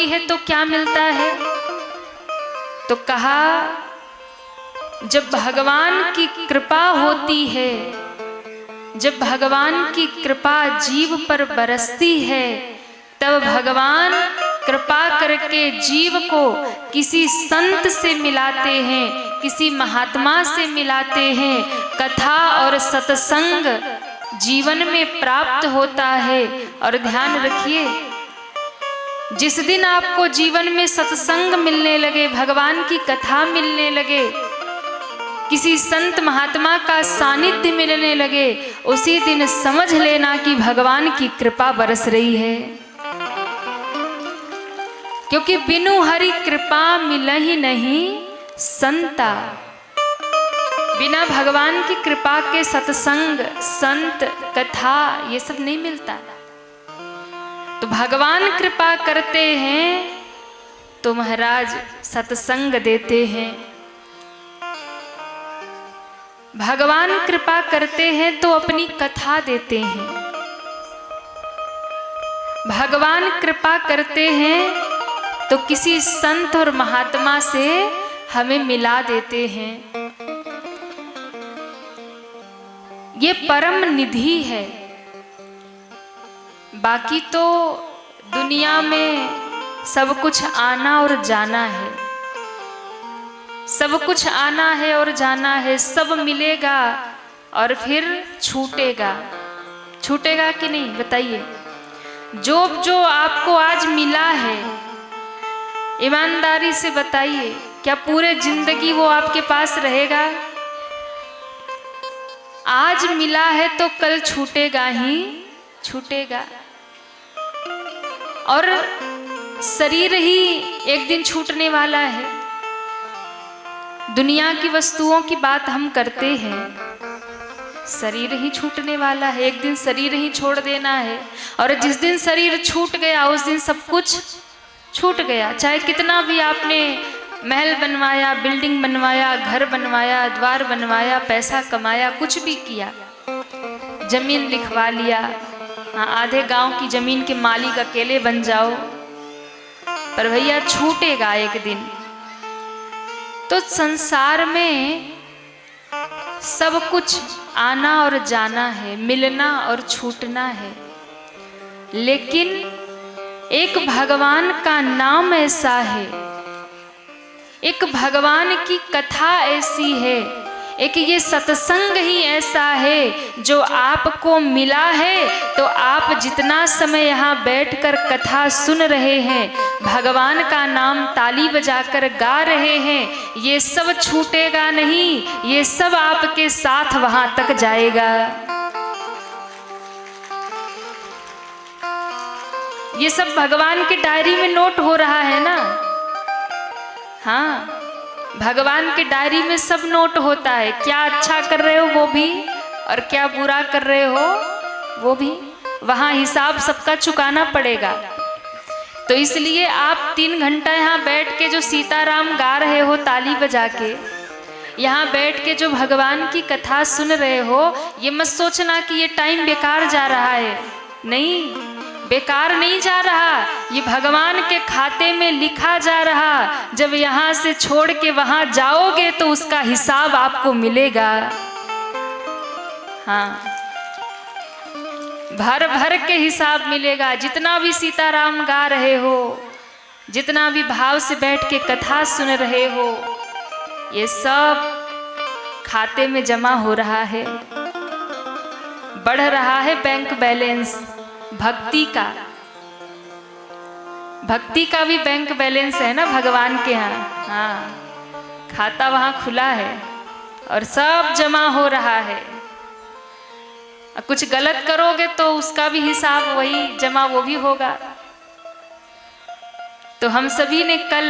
होती है तो क्या मिलता है? तो कहा जब भगवान की कृपा होती है, जब भगवान की कृपा जीव पर बरसती है, तब भगवान कृपा करके जीव को किसी संत से मिलाते हैं, किसी महात्मा से मिलाते हैं। कथा और सत्संग जीवन में प्राप्त होता है। और ध्यान रखिए, जिस दिन आपको जीवन में सत्संग मिलने लगे, भगवान की कथा मिलने लगे, किसी संत महात्मा का सानिध्य मिलने लगे, उसी दिन समझ लेना कि भगवान की कृपा बरस रही है। क्योंकि बिनु हरि कृपा मिलहि नहीं संता। बिना भगवान की कृपा के सत्संग, संत, कथा ये सब नहीं मिलता। तो भगवान कृपा करते हैं तो महाराज सत्संग देते हैं। भगवान कृपा करते हैं तो अपनी कथा देते हैं। भगवान कृपा करते हैं तो किसी संत और महात्मा से हमें मिला देते हैं। ये परम निधि है। बाकी तो दुनिया में सब कुछ आना और जाना है, सब कुछ आना है और जाना है, सब मिलेगा और फिर छूटेगा। छूटेगा कि नहीं बताइए? जो आपको आज मिला है, ईमानदारी से बताइए, क्या पूरे जिंदगी वो आपके पास रहेगा? आज मिला है तो कल छूटेगा ही छूटेगा। और शरीर ही एक दिन छूटने वाला है। दुनिया की वस्तुओं की बात हम करते हैं, शरीर ही छूटने वाला है। एक दिन शरीर ही छोड़ देना है। और जिस दिन शरीर छूट गया उस दिन सब कुछ छूट गया। चाहे कितना भी आपने महल बनवाया, बिल्डिंग बनवाया, घर बनवाया, द्वार बनवाया, पैसा कमाया, कुछ भी किया, जमीन लिखवा लिया, हाँ आधे गांव की जमीन के मालिक अकेले बन जाओ, पर भैया छूटेगा एक दिन। तो संसार में सब कुछ आना और जाना है, मिलना और छूटना है। लेकिन एक भगवान का नाम ऐसा है, एक भगवान की कथा ऐसी है, एक ये सत्संग ही ऐसा है जो आपको मिला है। तो आप जितना समय यहाँ बैठकर कथा सुन रहे हैं, भगवान का नाम ताली बजाकर गा रहे हैं, ये सब छूटेगा नहीं, ये सब आपके साथ वहां तक जाएगा। ये सब भगवान की डायरी में नोट हो रहा है ना। हाँ, भगवान की डायरी में सब नोट होता है। क्या अच्छा कर रहे हो वो भी, और क्या बुरा कर रहे हो वो भी। वहाँ हिसाब सबका चुकाना पड़ेगा। तो इसलिए आप 3 घंटा यहाँ बैठ के जो सीताराम गा रहे हो ताली बजा के, यहाँ बैठ के जो भगवान की कथा सुन रहे हो, ये मत सोचना कि ये टाइम बेकार जा रहा है। नहीं, बेकार नहीं जा रहा, ये भगवान के खाते में लिखा जा रहा। जब यहाँ से छोड़ के वहाँ जाओगे तो उसका हिसाब आपको मिलेगा। हाँ, भर भर के हिसाब मिलेगा। जितना भी सीताराम गा रहे हो, जितना भी भाव से बैठ के कथा सुन रहे हो, ये सब खाते में जमा हो रहा है, बढ़ रहा है बैंक बैलेंस। भक्ति का भी बैंक बैलेंस है ना भगवान के यहाँ। हाँ, खाता वहाँ खुला है और सब जमा हो रहा है। कुछ गलत करोगे तो उसका भी हिसाब वही जमा वो भी होगा। तो हम सभी ने कल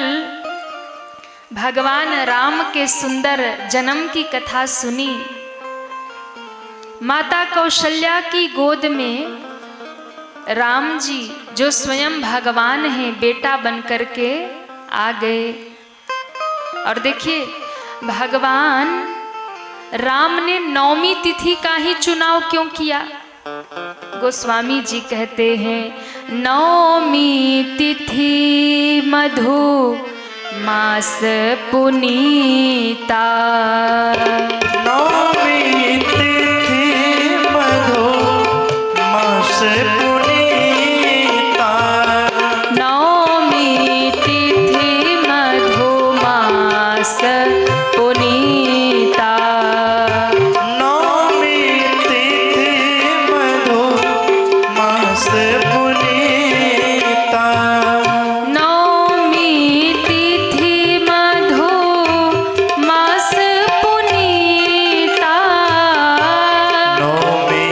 भगवान राम के सुंदर जन्म की कथा सुनी। माता कौशल्या की गोद में राम जी जो स्वयं भगवान हैं, बेटा बन करके आ गए। और देखिए, भगवान राम ने 9वीं तिथि का ही चुनाव क्यों किया? गोस्वामी जी कहते हैं, नवमी तिथि मधु मास पुनीता। नवमी तिथि मधु मास पुनीता। नवमी तिथि मधु मास पुनीता। नवमी तिथि मधु मास पुनीता। नवमी तिथि मधु मास पुनीता। नवमी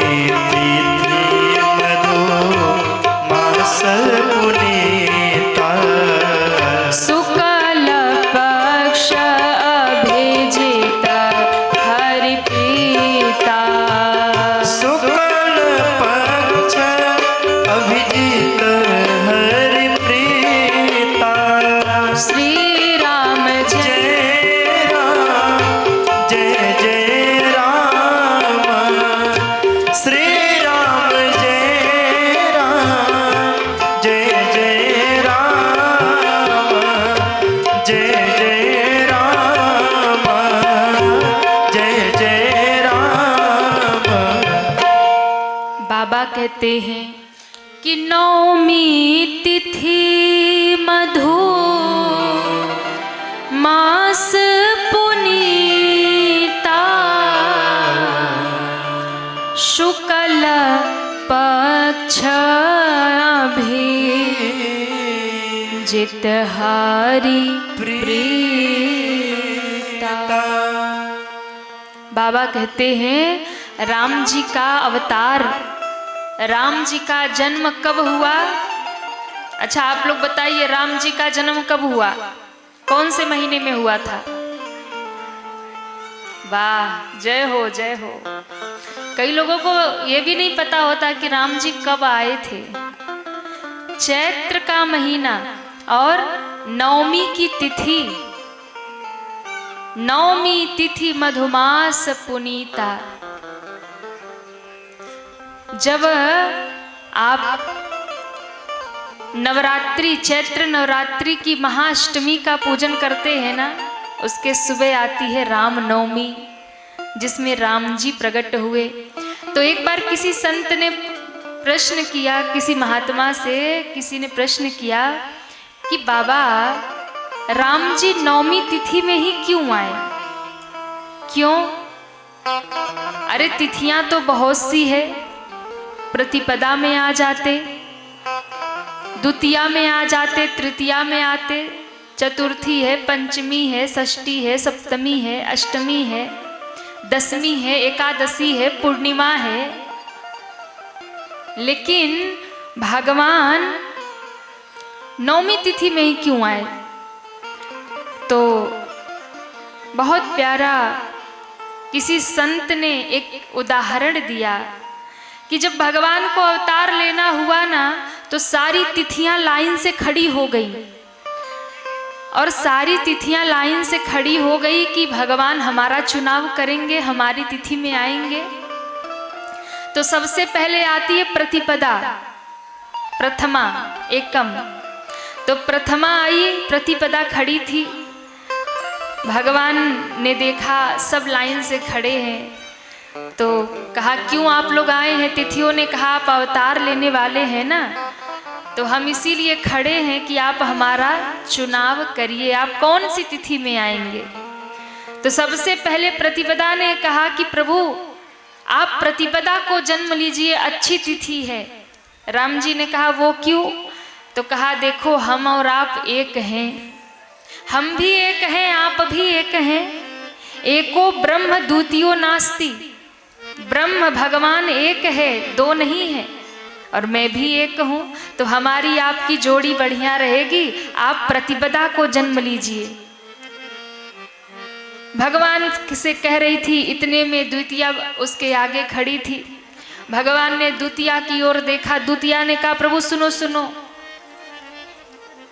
तिथि मधु मास पुनीता। शुक्ल पक्ष अभिजित हरिप्रीता। शुक्ल पक्ष अभिजित हरिप्रीता। श्री राम जय जय राम जय जय राम। श्री राम जय राम जय जय राम। जय जय राम जय जय राम। बाबा कहते हैं कि नवमी तिथि मधु मास पुनीता। शुक्ल पक्ष अभिजित हरि प्रीता। बाबा कहते हैं राम जी का अवतार, राम जी का जन्म कब हुआ? अच्छा आप लोग बताइए, राम जी का जन्म कब हुआ? कौन से महीने में हुआ था? वाह, जय हो जय हो। कई लोगों को ये भी नहीं पता होता कि राम जी कब आए थे। चैत्र का महीना और नवमी की तिथि, नवमी तिथि मधुमास पुनीता। जब आप नवरात्रि, चैत्र नवरात्रि की महाअष्टमी का पूजन करते हैं ना, उसके सुबह आती है राम नवमी, जिसमें राम जी प्रकट हुए। तो एक बार किसी संत ने प्रश्न किया, किसी महात्मा से किसी ने प्रश्न किया कि बाबा राम जी नवमी तिथि में ही क्यों आए? क्यों? अरे तिथियां तो बहुत सी है, प्रतिपदा में आ जाते, द्वितीया में आ जाते, तृतीया में आते, चतुर्थी है, पंचमी है, षष्ठी है, सप्तमी है, अष्टमी है, दसवीं है, एकादशी है, पूर्णिमा है। लेकिन भगवान नवमी तिथि में ही क्यों आए? तो बहुत प्यारा किसी संत ने एक उदाहरण दिया कि जब भगवान को अवतार लेना हुआ ना, तो सारी तिथियां लाइन से खड़ी हो गई, और सारी तिथियां लाइन से खड़ी हो गई कि भगवान हमारा चुनाव करेंगे, हमारी तिथि में आएंगे। तो सबसे पहले आती है प्रतिपदा, प्रथमा एकम। तो प्रथमा आई, प्रतिपदा खड़ी थी। भगवान ने देखा सब लाइन से खड़े हैं, तो कहा क्यों आप लोग आए हैं? तिथियों ने कहा आप अवतार लेने वाले हैं ना, तो हम इसीलिए खड़े हैं कि आप हमारा चुनाव करिए, आप कौन सी तिथि में आएंगे। तो सबसे पहले प्रतिपदा ने कहा कि प्रभु आप प्रतिपदा को जन्म लीजिए, अच्छी तिथि है। राम जी ने कहा वो क्यों? तो कहा देखो हम और आप एक हैं, हम भी एक हैं, आप भी एक हैं। एको ब्रह्म द्वितीयो नास्ति, ब्रह्म भगवान एक है, दो नहीं है, और मैं भी एक हूँ। तो हमारी आपकी जोड़ी बढ़िया रहेगी, आप प्रतिपदा को जन्म लीजिए। भगवान से कह रही थी, इतने में द्वितीया उसके आगे खड़ी थी। भगवान ने द्वितीया की ओर देखा, द्वितीया ने कहा प्रभु सुनो सुनो,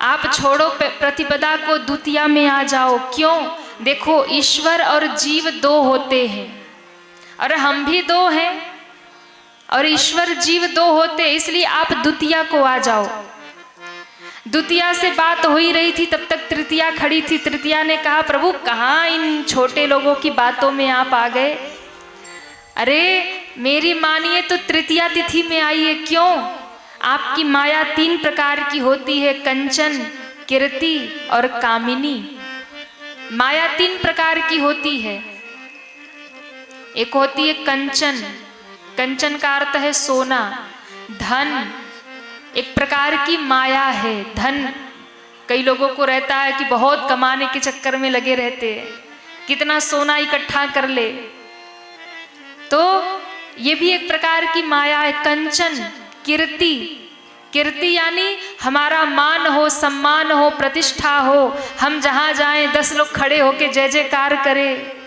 आप छोड़ो प्रतिपदा को, द्वितीया में आ जाओ। क्यों? देखो ईश्वर और जीव दो होते हैं, और हम भी दो हैं। और ईश्वर जीव दो होते, इसलिए आप द्वितीया को आ जाओ। द्वितीया से बात हो ही रही थी, तब तक तृतीया खड़ी थी। तृतीया ने कहा प्रभु कहाँ इन छोटे लोगों की बातों में आप आ गए? अरे मेरी मानिए तो तृतीया तिथि में आइए। क्यों? आपकी माया 3 प्रकार की होती है, कंचन, कीर्ति और कामिनी। माया 3 प्रकार की होती है। एक होती है कंचन, कंचन का अर्थ है सोना, धन एक प्रकार की माया है। धन कई लोगों को रहता है कि बहुत कमाने के चक्कर में लगे रहते हैं, कितना सोना इकट्ठा कर ले, तो ये भी एक प्रकार की माया है। कंचन, कीर्ति, कीर्ति यानी हमारा मान हो, सम्मान हो, प्रतिष्ठा हो, हम जहाँ जाएं 10 लोग खड़े होके जय जयकार करें,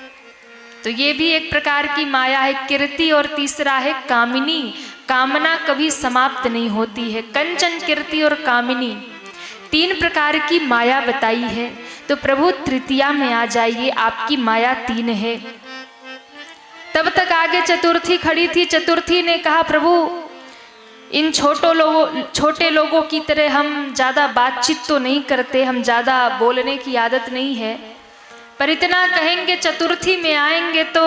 तो ये भी एक प्रकार की माया है, कीर्ति। और तीसरा है कामिनी, कामना कभी समाप्त नहीं होती है। कंचन, कीर्ति और कामिनी 3 प्रकार की माया बताई है। तो प्रभु तृतीया में आ जाइए, आपकी माया 3 है। तब तक आगे चतुर्थी खड़ी थी। चतुर्थी ने कहा प्रभु इन छोटे लोगों की तरह हम ज़्यादा बातचीत तो नहीं करते, हम ज़्यादा बोलने की आदत नहीं है, पर इतना कहेंगे चतुर्थी में आएंगे तो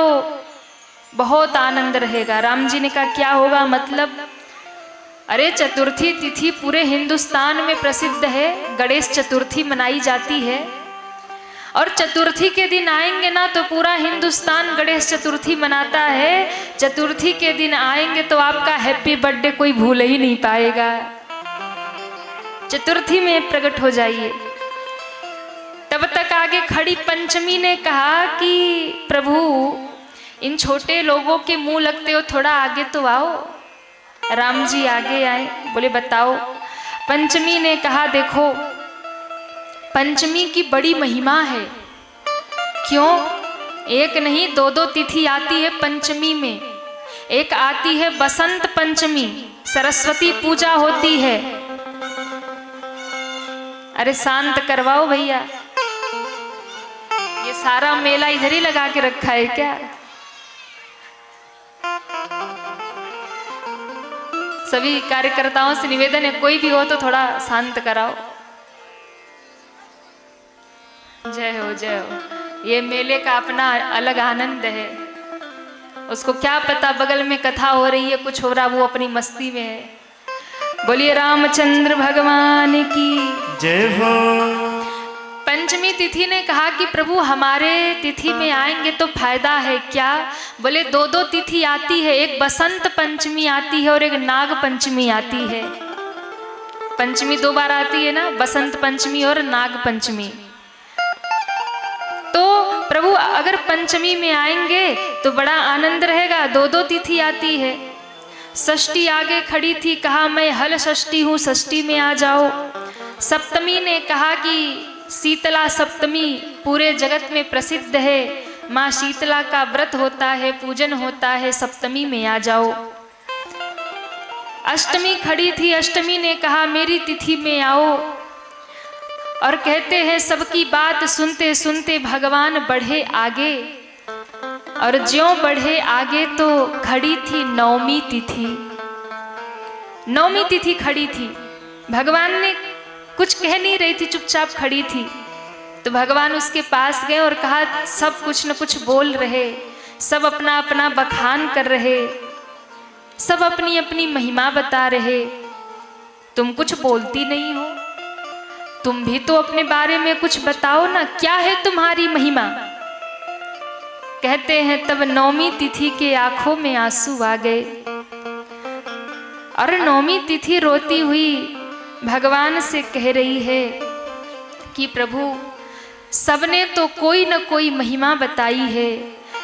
बहुत आनंद रहेगा। राम जी ने कहा क्या होगा मतलब? अरे चतुर्थी तिथि पूरे हिंदुस्तान में प्रसिद्ध है, गणेश चतुर्थी मनाई जाती है, और चतुर्थी के दिन आएंगे ना तो पूरा हिंदुस्तान गणेश चतुर्थी मनाता है। चतुर्थी के दिन आएंगे तो आपका हैप्पी बर्थडे कोई भूल ही नहीं पाएगा। चतुर्थी में प्रकट हो जाइए। तब तक आगे खड़ी पंचमी ने कहा कि प्रभु इन छोटे लोगों के मुंह लगते हो, थोड़ा आगे तो आओ। राम जी आगे आए, बोले बताओ। पंचमी ने कहा देखो पंचमी की बड़ी महिमा है। क्यों? एक नहीं 2 तिथि आती है पंचमी में। एक आती है बसंत पंचमी, सरस्वती पूजा होती है। अरे शांत करवाओ भैया, ये सारा मेला इधर ही लगा के रखा है क्या? सभी कार्यकर्ताओं से निवेदन है, कोई भी हो तो थोड़ा शांत कराओ। जय हो जय हो। ये मेले का अपना अलग आनंद है। उसको क्या पता बगल में कथा हो रही है, कुछ हो रहा, वो अपनी मस्ती में है। बोलिए रामचंद्र भगवान की जय हो। पंचमी तिथि ने कहा कि प्रभु हमारे तिथि में आएंगे तो फायदा है क्या? बोले 2 तिथि आती है, एक बसंत पंचमी आती है और एक नाग पंचमी आती है। पंचमी 2 बार आती है ना, बसंत पंचमी और नाग पंचमी। तो प्रभु अगर पंचमी में आएंगे तो बड़ा आनंद रहेगा। 2 तिथि आती है। षष्ठी आगे खड़ी थी, कहा मैं हल षष्ठी हूँ, षष्ठी में आ जाओ। सप्तमी ने कहा कि शीतला सप्तमी पूरे जगत में प्रसिद्ध है, माँ शीतला का व्रत होता है, पूजन होता है, सप्तमी में आ जाओ। अष्टमी खड़ी थी। अष्टमी ने कहा मेरी तिथि में आओ। और कहते हैं सबकी बात सुनते सुनते भगवान बढ़े आगे, और ज्यों बढ़े आगे तो खड़ी थी 9वीं तिथि। 9वीं तिथि खड़ी थी। भगवान ने कुछ कह नहीं रही थी, चुपचाप खड़ी थी। तो भगवान उसके पास गए और कहा सब कुछ न कुछ बोल रहे, सब अपना अपना बखान कर रहे, सब अपनी अपनी महिमा बता रहे, तुम कुछ बोलती नहीं हो, तुम भी तो अपने बारे में कुछ बताओ ना, क्या है तुम्हारी महिमा? कहते हैं तब 9वीं तिथि के आंखों में आंसू आ गए, और 9वीं तिथि रोती हुई भगवान से कह रही है कि प्रभु सबने तो कोई न कोई महिमा बताई है,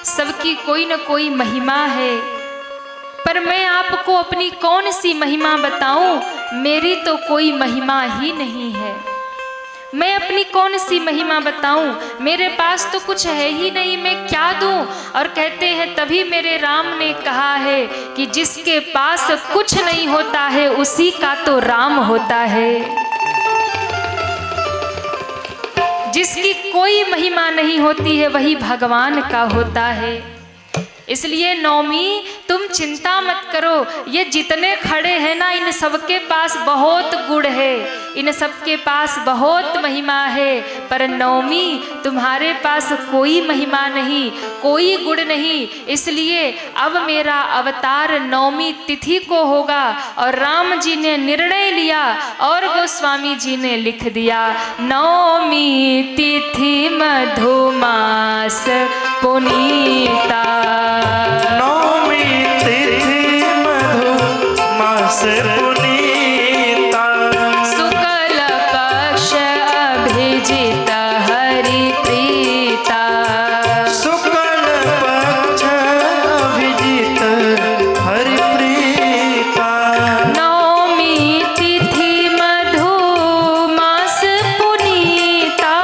सबकी कोई न कोई महिमा है, पर मैं आपको अपनी कौन सी महिमा बताऊं? मेरी तो कोई महिमा ही नहीं है। मैं अपनी कौन सी महिमा बताऊं? मेरे पास तो कुछ है ही नहीं, मैं क्या दूं? और कहते हैं तभी मेरे राम ने कहा है कि जिसके पास कुछ नहीं होता है उसी का तो राम होता है। जिसकी कोई महिमा नहीं होती है वही भगवान का होता है। इसलिए 9वीं तुम चिंता मत करो, ये जितने खड़े हैं ना इन सबके पास बहुत गुण है, इन सबके पास बहुत महिमा है, पर नवमी तुम्हारे पास कोई महिमा नहीं, कोई गुण नहीं, इसलिए अब मेरा अवतार नवमी तिथि को होगा। और राम जी ने निर्णय लिया और गोस्वामी जी ने लिख दिया, नवमी तिथि मधुमास पुनीता, नवमी तिथि मधुमास पुनीता, शुक्ल पक्ष अभिजित हरि प्रीता, शुक्ल पक्ष अभिजित हरि प्रीता, नवमी तिथि मधुमास पुनीता,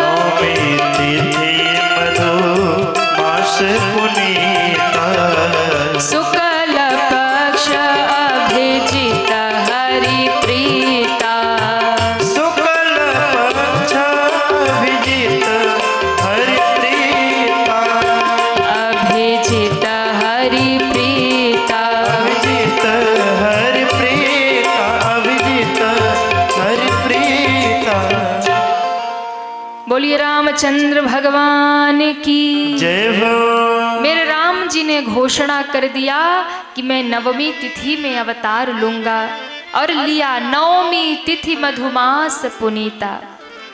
नवमी तिथि मधुमास पुनीता, शुक्ल पक्ष अभिजित हरि प्रीता, शुक्ल पक्ष अभिजित हरि प्रीता, अभिजित हरि प्रीता, अभिजित हरि प्रीता, अभिजित हरि प्रीता। बोलिए रामचंद्र भगवान की जय हो। मेरे राम जी ने घोषणा कर दिया कि मैं नवमी तिथि में अवतार लूंगा, और लिया नवमी तिथि मधुमास पुनीता।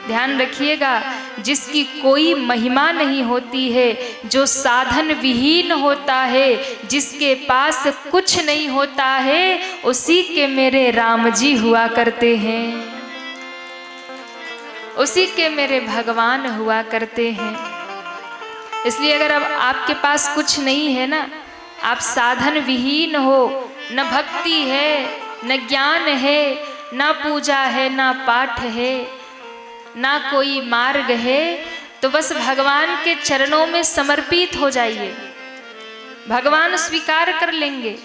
ध्यान रखिएगा, जिसकी कोई महिमा नहीं होती है, जो साधन विहीन होता है, जिसके पास कुछ नहीं होता है, उसी के मेरे राम जी हुआ करते हैं, उसी के मेरे भगवान हुआ करते हैं। इसलिए अगर अब आपके पास कुछ नहीं है ना, आप साधन विहीन हो, न भक्ति है, न ज्ञान है, न पूजा है, न पाठ है, ना कोई मार्ग है, तो बस भगवान के चरणों में समर्पित हो जाइए, भगवान स्वीकार कर लेंगे।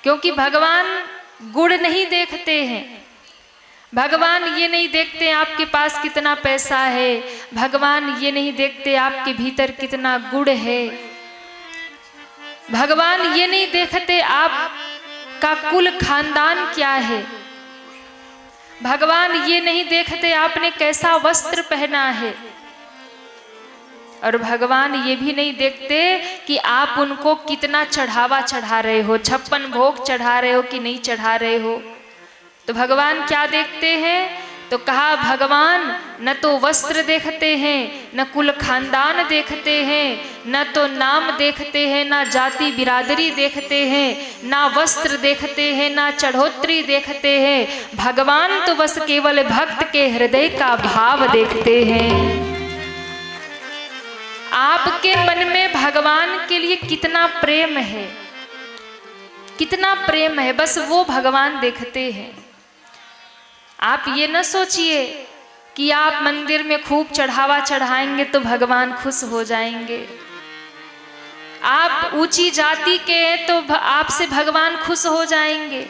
क्योंकि भगवान गुण नहीं देखते हैं, भगवान ये नहीं देखते आपके पास कितना पैसा है, भगवान ये नहीं देखते आपके भीतर कितना गुण है, भगवान ये नहीं देखते आपका कुल खानदान क्या है, भगवान ये नहीं देखते आपने कैसा वस्त्र पहना है, और भगवान ये भी नहीं देखते कि आप उनको कितना चढ़ावा चढ़ा रहे हो, 56 भोग चढ़ा रहे हो कि नहीं चढ़ा रहे हो। तो भगवान क्या देखते हैं? तो कहा भगवान न तो वस्त्र देखते हैं, न कुल खानदान देखते हैं, न तो नाम देखते हैं, न जाति बिरादरी देखते हैं, ना वस्त्र देखते हैं, ना चढ़ोतरी देखते हैं। भगवान तो बस केवल भक्त के हृदय का भाव देखते हैं। आपके मन में भगवान के लिए कितना प्रेम है, कितना प्रेम है, बस वो भगवान देखते हैं। आप ये न सोचिए कि आप मंदिर में खूब चढ़ावा चढ़ाएंगे तो भगवान खुश हो जाएंगे। आप ऊंची जाति के हैं तो आपसे भगवान खुश हो जाएंगे।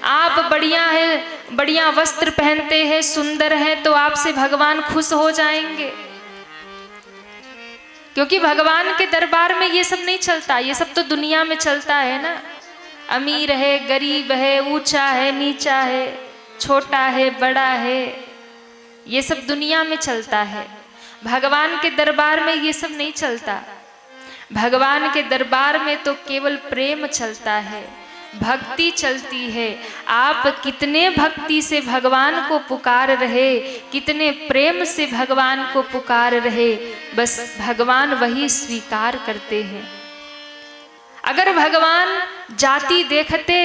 आप बढ़िया है, बढ़िया वस्त्र पहनते हैं, सुंदर हैं, तो आपसे भगवान खुश हो जाएंगे। क्योंकि भगवान के दरबार में ये सब नहीं चलता, ये सब तो दुनिया में चलता है ना। अमीर है, गरीब है, ऊंचा है, नीचा है, छोटा है, बड़ा है, ये सब दुनिया में चलता है। भगवान के दरबार में ये सब नहीं चलता। भगवान के दरबार में तो केवल प्रेम चलता है, भक्ति चलती है। आप कितने भक्ति से भगवान को पुकार रहे, कितने प्रेम से भगवान को पुकार रहे, बस भगवान वही स्वीकार करते हैं। अगर भगवान जाति देखते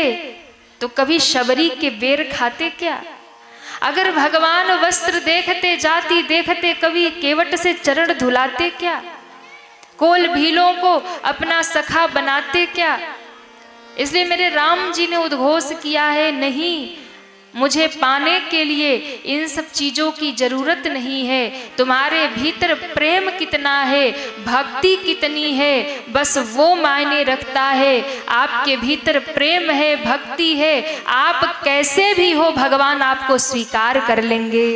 तो कभी शबरी के बेर खाते क्या? अगर भगवान वस्त्र देखते, जाति देखते, कभी केवट से चरण धुलाते क्या? कोल भीलों को अपना सखा बनाते क्या? इसलिए मेरे राम जी ने उद्घोष किया है, नहीं, मुझे पाने के लिए इन सब चीजों की जरूरत नहीं है। तुम्हारे भीतर प्रेम कितना है, भक्ति कितनी है, बस वो मायने रखता है। आपके भीतर प्रेम है, भक्ति है, आप कैसे भी हो भगवान आपको स्वीकार कर लेंगे,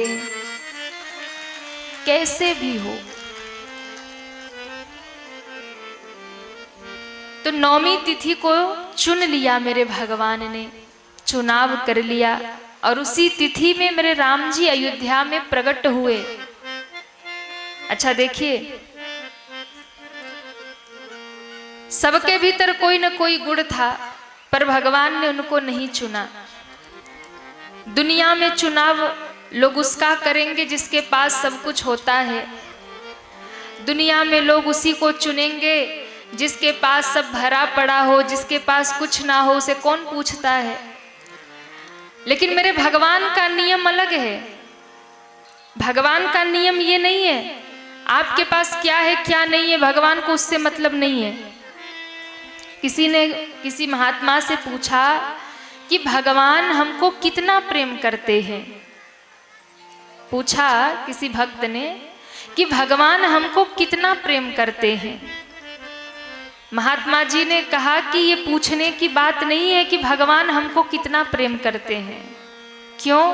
कैसे भी हो। तो 9वीं तिथि को चुन लिया मेरे भगवान ने, चुनाव कर लिया, और उसी तिथि में मेरे राम जी अयोध्या में प्रकट हुए। अच्छा देखिए, सबके भीतर कोई न कोई गुण था, पर भगवान ने उनको नहीं चुना। दुनिया में चुनाव लोग उसका करेंगे जिसके पास सब कुछ होता है। दुनिया में लोग उसी को चुनेंगे जिसके पास सब भरा पड़ा हो, जिसके पास कुछ ना हो उसे कौन पूछता है। लेकिन मेरे भगवान का नियम अलग है। भगवान का नियम ये नहीं है आपके पास क्या है क्या नहीं है, भगवान को उससे मतलब नहीं है। किसी ने किसी महात्मा से पूछा कि भगवान हमको कितना प्रेम करते हैं। पूछा किसी भक्त ने कि भगवान हमको कितना प्रेम करते हैं। महात्मा जी ने कहा कि ये पूछने की बात नहीं है कि भगवान हमको कितना प्रेम करते हैं। क्यों?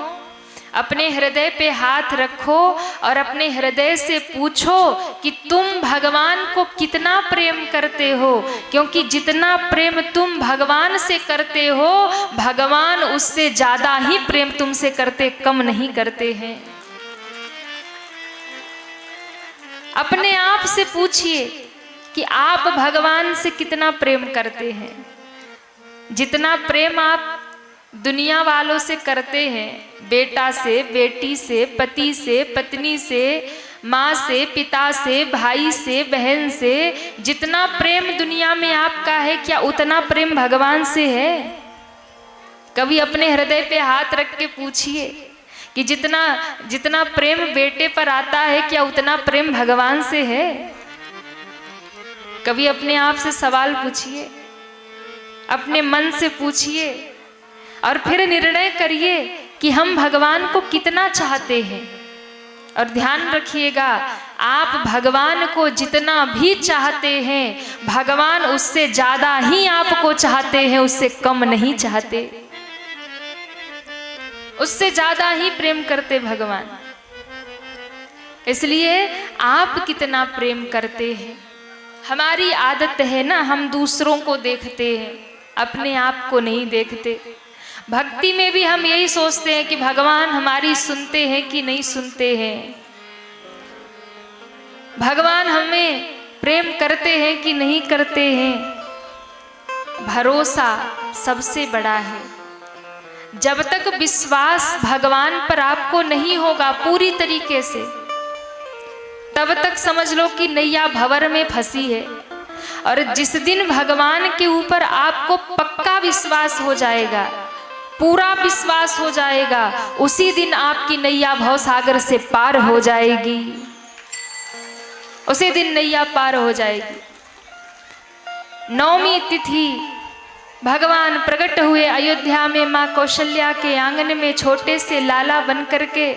अपने हृदय पे हाथ रखो और अपने हृदय से पूछो कि तुम भगवान को कितना प्रेम करते हो, क्योंकि जितना प्रेम तुम भगवान से करते हो, भगवान उससे ज्यादा ही प्रेम तुमसे करते, कम नहीं करते हैं। अपने आप से पूछिए कि आप भगवान से कितना प्रेम करते हैं। जितना प्रेम आप दुनिया वालों से करते हैं, बेटा से, बेटी से, पति से, पत्नी से, माँ से, पिता से, भाई से, बहन से, जितना प्रेम दुनिया में आपका है, क्या उतना प्रेम भगवान से है? कभी अपने हृदय पे हाथ रख के पूछिए कि जितना प्रेम बेटे पर आता है, क्या उतना प्रेम भगवान से है? कभी अपने आप से सवाल पूछिए, अपने मन से पूछिए और फिर निर्णय करिए कि हम भगवान को कितना चाहते हैं। और ध्यान रखिएगा, आप भगवान को जितना भी चाहते हैं, भगवान उससे ज्यादा ही आपको चाहते हैं, उससे कम नहीं चाहते। उससे ज्यादा ही प्रेम करते भगवान। इसलिए आप कितना प्रेम करते हैं। हमारी आदत है ना, हम दूसरों को देखते हैं, अपने आप को नहीं देखते। भक्ति में भी हम यही सोचते हैं कि भगवान हमारी सुनते हैं कि नहीं सुनते हैं, भगवान हमें प्रेम करते हैं कि नहीं करते हैं। भरोसा सबसे बड़ा है। जब तक विश्वास भगवान पर आपको नहीं होगा पूरी तरीके से, तब तक समझ लो कि नैया भंवर में फंसी है। और जिस दिन भगवान के ऊपर आपको पक्का विश्वास हो जाएगा, पूरा विश्वास हो जाएगा, उसी दिन आपकी नैया भव सागर से पार हो जाएगी। उसी दिन नैया पार हो जाएगी। 9वीं तिथि भगवान प्रकट हुए अयोध्या में, माँ कौशल्या के आंगन में छोटे से लाला बन करके।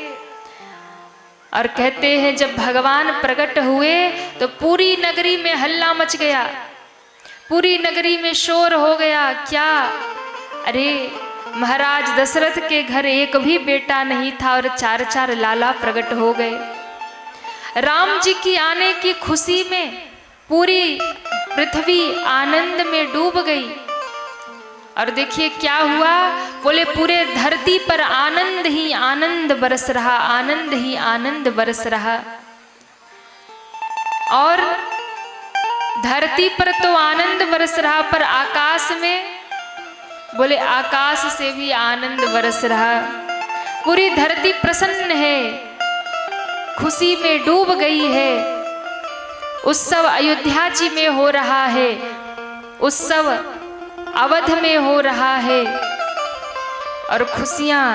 और कहते हैं जब भगवान प्रकट हुए तो पूरी नगरी में हल्ला मच गया, पूरी नगरी में शोर हो गया। क्या? अरे महाराज दशरथ के घर एक भी बेटा नहीं था और 4 लाला प्रकट हो गए। राम जी की आने की खुशी में पूरी पृथ्वी आनंद में डूब गई। और देखिए क्या हुआ, बोले पूरे धरती पर आनंद ही आनंद बरस रहा, आनंद ही आनंद बरस रहा। और धरती पर तो आनंद बरस रहा, पर आकाश में, बोले आकाश से भी आनंद बरस रहा। पूरी धरती प्रसन्न है, खुशी में डूब गई है। उत्सव अयोध्या जी में हो रहा है, उत्सव अवध में हो रहा है, और खुशियां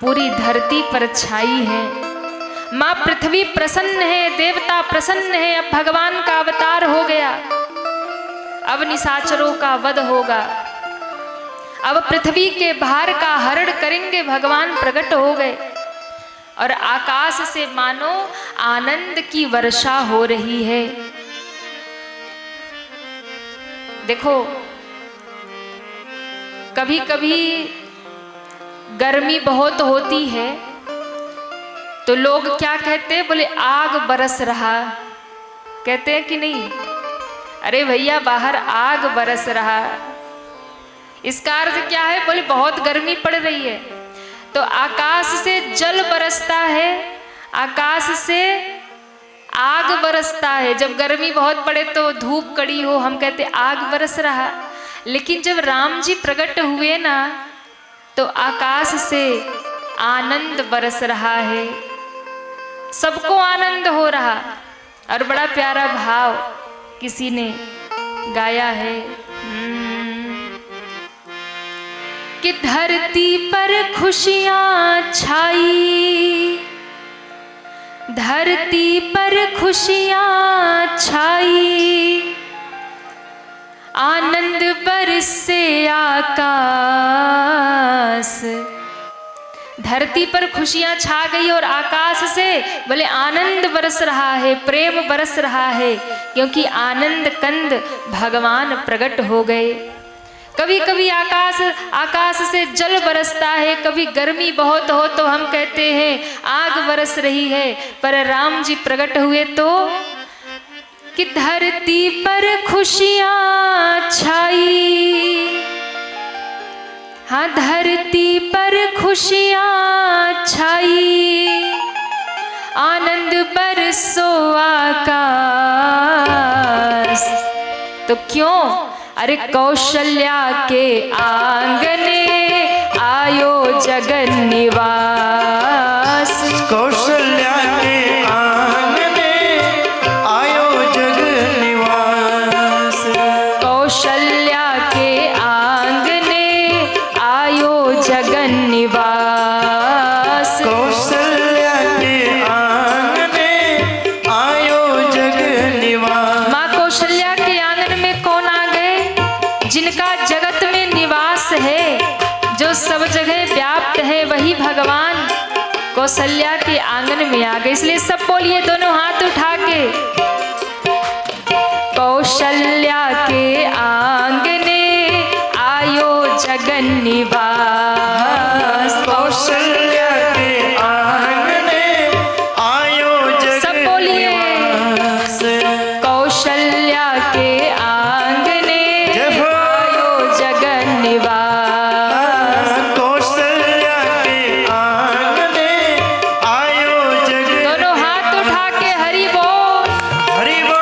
पूरी धरती पर छाई हैं। माँ पृथ्वी प्रसन्न है, देवता प्रसन्न है। अब भगवान का अवतार हो गया, अब निशाचरों का वध होगा, अब पृथ्वी के भार का हरण करेंगे। भगवान प्रकट हो गए और आकाश से मानो आनंद की वर्षा हो रही है। देखो कभी कभी गर्मी बहुत होती है तो लोग क्या कहते हैं, बोले आग बरस रहा, कहते हैं कि नहीं? अरे भैया बाहर आग बरस रहा। इसका अर्थ क्या है? बोले बहुत गर्मी पड़ रही है तो आकाश से जल बरसता है, आकाश से आग बरसता है। जब गर्मी बहुत पड़े तो धूप कड़ी हो, हम कहते आग बरस रहा। लेकिन जब राम जी प्रकट हुए ना तो आकाश से आनंद बरस रहा है, सबको आनंद हो रहा। और बड़ा प्यारा भाव किसी ने गाया है कि धरती पर खुशियां छाई, धरती पर खुशियां छाई, आनंद बरसे आकाश। धरती पर खुशियां छा गई और आकाश से बोले आनंद बरस रहा है, प्रेम बरस रहा है, क्योंकि आनंद कंद भगवान प्रकट हो गए। कभी कभी आकाश से जल बरसता है, कभी गर्मी बहुत हो तो हम कहते हैं आग बरस रही है। पर राम जी प्रकट हुए तो कि धरती पर खुशियां छाई, हाँ धरती पर खुशियां छाई, आनंद बरसो आकाश। तो क्यों? अरे कौशल्या के आंगने आयो जगन निवास, कौशल्या के आंगने आयो जगन निवास, कौशल्या के आंगने आयो जगन निवास, कौशल्या के आंगने आयो जगन निवास। माँ कौशल्या के आंगन में कौन आ गए? जिनका जगत में निवास है, जो सब जगह व्याप्त है, वही भगवान कौशल्या के आंगन में आ गए। इसलिए सब बोलिए दोनों हाथ उठा के, कौशल्या के आंगने आयो जगन निवास, कौशल्या के आंगने आयो सब बोलिए जगन्निवास। कौशल्या के आंगने आयो जगन निवास, कौशल्या के आंगने आयो जगन। दोनों हाथ उठा के हरि बोल। हरि बोल।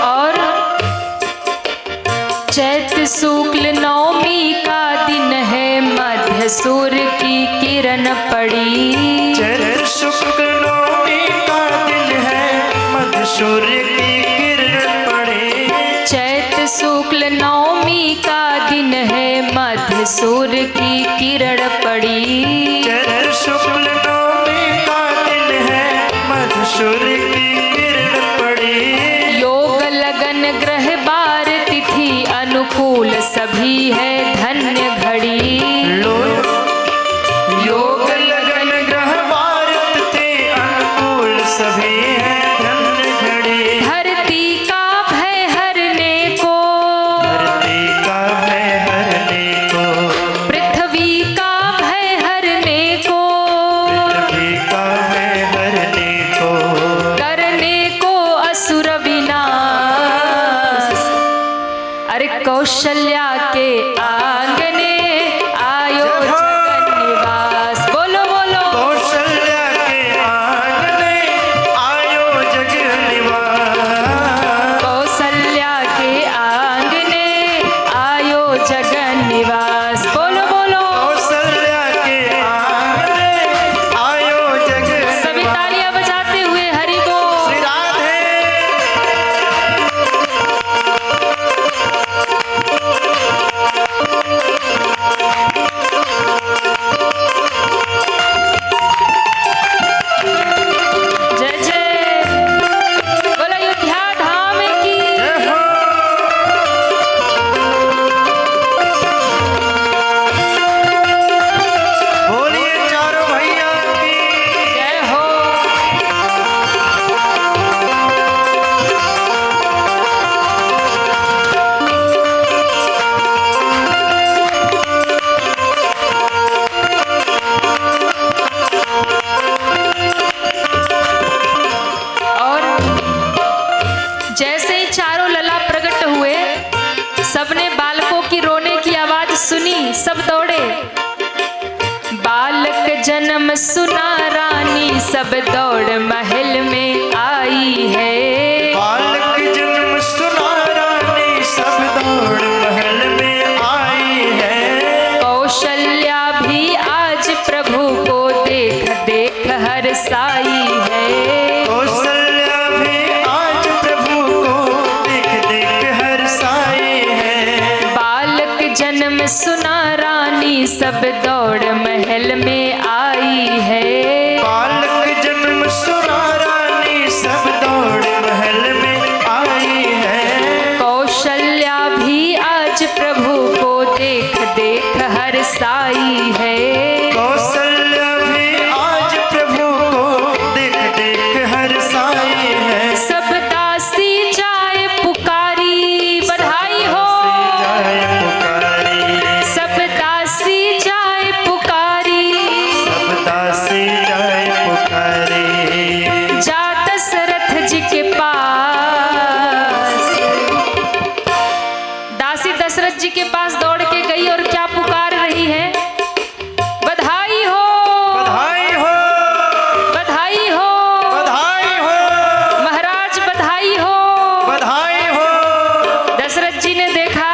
और चैत शुक्ल नवमी का दिन है, मध्य सूर्य की किरण पड़ी, चैत्र शुक्ल नवमी का दिन है, मध्य सूर्य की किरण पड़ी। चैत शुक्ल नवमी का दिन है, मध्य सूर्य की किरण पड़ी, चैत्र शुक्ल नवमी का दिन है, मध्य सूर्य की किरण पड़ी। योग लगन ग्रह बार तिथि अनुकूल सभी है धन्य घड़ी, योग लगन ग्रह भारत थे अनुकूल सभी है धन्य घड़ी। धरती का भय हरने को, धरती का भय हरने को, पृथ्वी का भय हरने को, पृथ्वी का भय हरने को, करने को असुर विनाश। अरे कौशल्या के आंगने आयो जगन निवास। बोलो बोलो कौशल्या के आंगने आयो जगन्निवास। कौशल्या के आंगने आयो जगन निवास। बोलो बोलो कौशल्या के आंगने आयो जगन्निवास। सभी तालियां बजाते हुए हरि बोल। श्री राधे। जन्म सुना रानी सब दौड़ महल में आई है। बालक जन्म सुना रानी सब दौड़ महल में आई है। कौशल्या भी आज प्रभु को देख देख हर्षाई है। कौशल्या भी आज प्रभु को देख देख हर्षाई है। बालक जन्म सुना रानी सब दौड़ महल में आई है। बालक जन्म सुना रानी सब दौड़ महल में आई है। कौशल्या भी आज प्रभु को देख देख हर्षाई है। कौशल्या भी आज प्रभु को देख देख हर्षाई है। सब दासी जाए पुकारी बधाई हो। जाए पुकारी, सब दासी जाए पुकारी। सब दासी जाए पुकारी। जा दशरथ जी के पास। दासी दशरथ जी के पास दौड़ के गई और क्या पुकार रही है? बधाई हो, बधाई हो, बधाई हो, बधाई हो, महाराज बधाई हो। बधाई हो। दशरथ जी ने देखा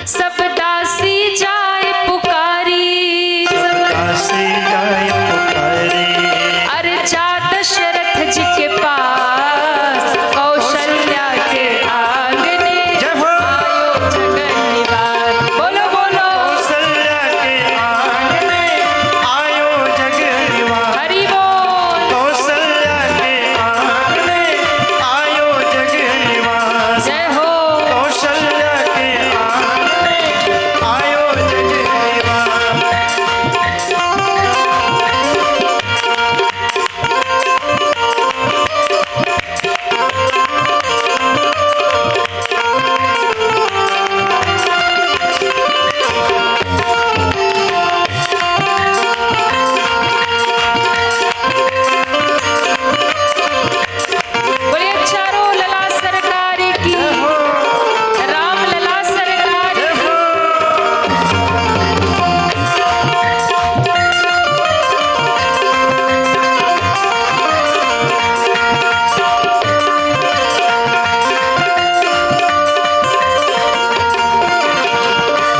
सब दासी जाए पुकारी। सब दासी जाए पुकारी। अरे जा दशरथ जी के पास कौशल्या के आंगने जय हो। आयो जगन निवास। बोलो बोलो कौशल्या के आंगने आयो जग निवास। हरि बोल। कौशल्या के आंगने आयो जग निवास। जय हो। कौशल्या के आंगने आयो जग निवास। बोलिए चारों लला सरकार की। राम लला सरकार जय की। हो।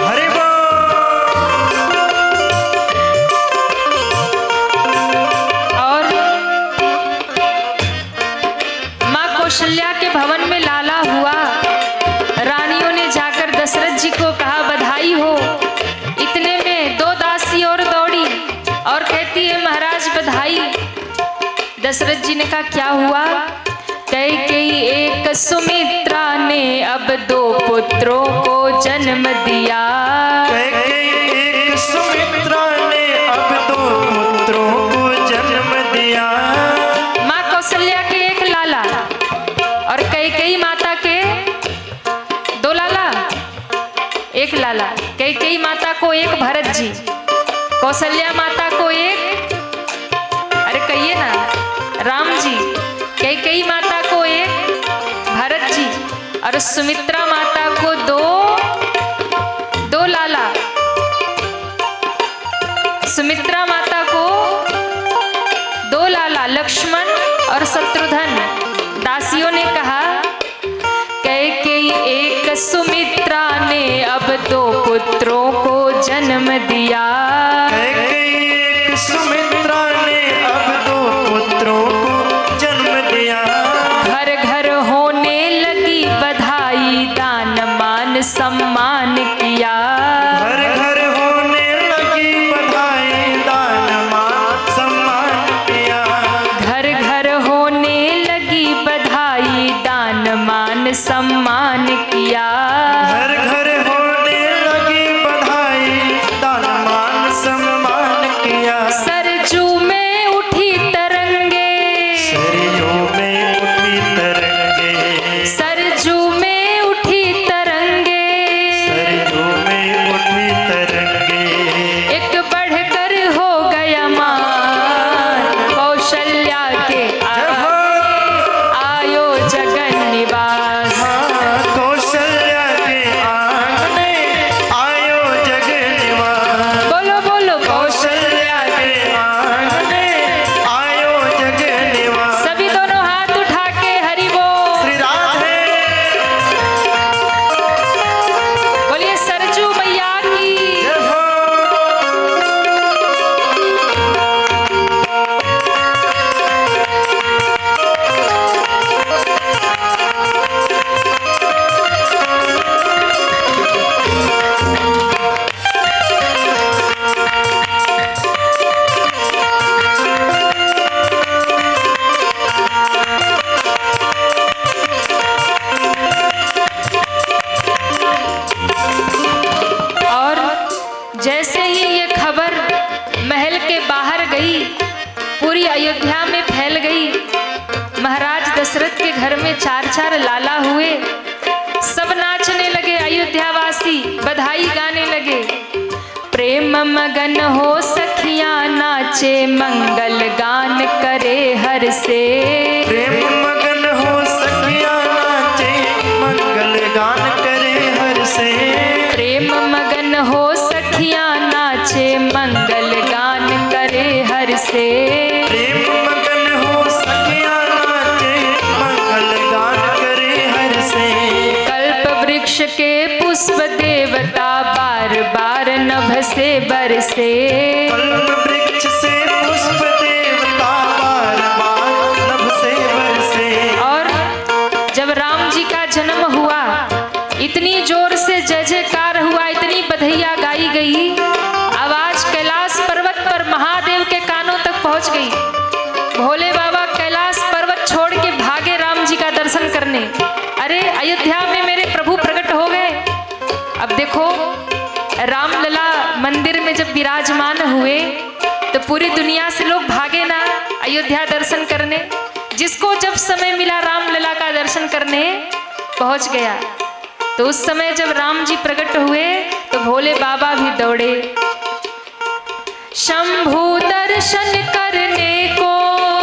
हरि और माँ कौशल्या के भवन में लाला हुआ। रानियों ने जाकर दशरथ जी को कहा बधाई हो। इतने में दो दासी और दौड़ी और कहती है महाराज बधाई। दशरथ जी ने कहा क्या हुआ? कैकेयी एक सुमित्रा ने अब दो पुत्रों को जन्म दिया। कैकेयी एक सुमित्रा ने अब दो पुत्रों को जन्म दिया। माँ कौशल्या के एक लाला और कैकेयी माता के दो लाला। एक लाला कैकेयी माता को एक भरत जी, कौशल्या माता को एक, अरे कहिए ना, राम जी। कैकेयी माता को एक भरत जी और सुमित्रा माता को दो लाला। सुमित्रा माता को दो लाला लक्ष्मण और शत्रुघ्न। दासियों ने कहा कैकेयी एक सुमित्रा ने अब दो पुत्रों को जन्म दिया। कैकेयी एक सुमित्रा ने अब दो पुत्रों को जन्म दिया। घर घर होने लगी बधाई दान मान सम्मान किया। घर घर होने लगी बधाई दान मान सम्मान किया। घर घर होने लगी बधाई दान मान सम्मान किया। घर घर होने लगी बधाई दान मान सम्मान किया। सरजू में उठी तरंगे। सरयू में उठी तरंगे। सरजू में उठी तरंगे। सरयू में उठी तरंगे। एक बढ़कर हो गया मान कौशल्या के आयो जगन निवास। हाँ, कौशल्या के आंगन समाचार लाला हुए, सब नाचने लगे, अयोध्यावासी बधाई गाने लगे। प्रेम मगन हो सखियां नाचे, मंगल गान करे हर से। प्रेम मगन हो सखियां नाचे, मंगल गान करे हर से। प्रेम मगन हो सखियां नाचे, मंगल गान करे हर से। प्रेम मगन हो सखियां नाचे, मंगल गान करे हर से। कल्प वृक्ष के पुष्प देवता बार बार नभ से बरसे। कल्प वृक्ष से पुष्प देवता बार बार नभ से बरसे। और जब राम जी का जन्म हुआ, इतनी जोर से जय जयकार हुआ, इतनी बधाइयां गाई गई, आवाज कैलाश पर्वत पर महादेव के कानों तक पहुंच गई। भोले बाबा कैलाश पर्वत छोड़ के भागे राम जी का दर्शन करने। अरे अयोध्या में मेरे प्रभु प्रकट हो गए। अब देखो, रामलला मंदिर में जब विराजमान हुए तो पूरी दुनिया से लोग भागे ना अयोध्या दर्शन करने। जिसको जब समय मिला रामलला का दर्शन करने पहुंच गया। तो उस समय जब राम जी प्रकट हुए तो भोले बाबा भी दौड़े शंभु दर्शन करने को।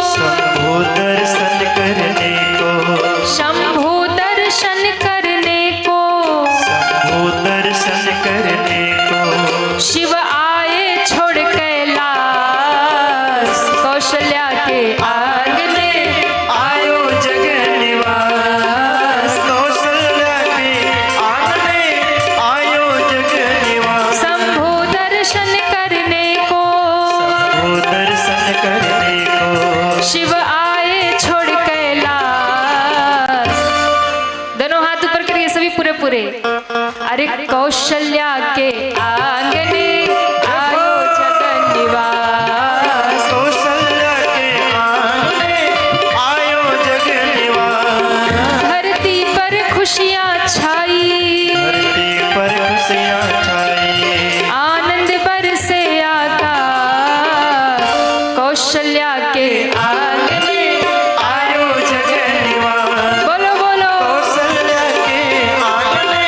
शंभु दर्शन करने को। शंभु दर्शन करने को। शंभु दर्शन करने को। शिव आए छोड़ कैलाश, कौशल्या के आंगने आयो जग निवास। कौशल्या के आंगने आयो जग निवास। शंभु दर्शन करने को। शंभु दर्शन करने को। शिव आए छोड़ कैलाश। दोनों हाथ ऊपर करिए सभी पूरे पूरे। अरे कौशल्या के आंगने आयो जगन निवास। कौशल्या के आंगने आयो जग निवास। धरती पर खुशियां छाई, धरती पर खुशियां छाई। आनंद बरसे आकाश। कौशल्या के आंगने आयो जग निवास। बोलो बोलो। कौशल्या के आंगने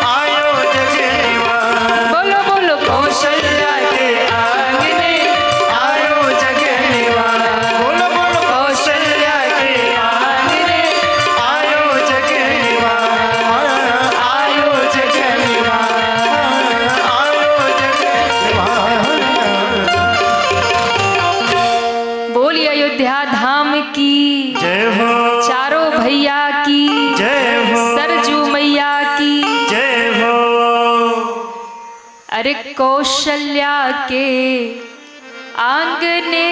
आयो जग निवास। बोलो बोलो। कौशल्या के आंगने आयो जग निवास। बोलो बोलो। कौशल्या के आंगने आयो जग निवास। आयो जग निवास। आयो जग निवास। बोली अयोध्या धाम की जय हो। चारों भैया की जय हो। सरजू मैया की जय हो। अरे कौशल्या के आंगने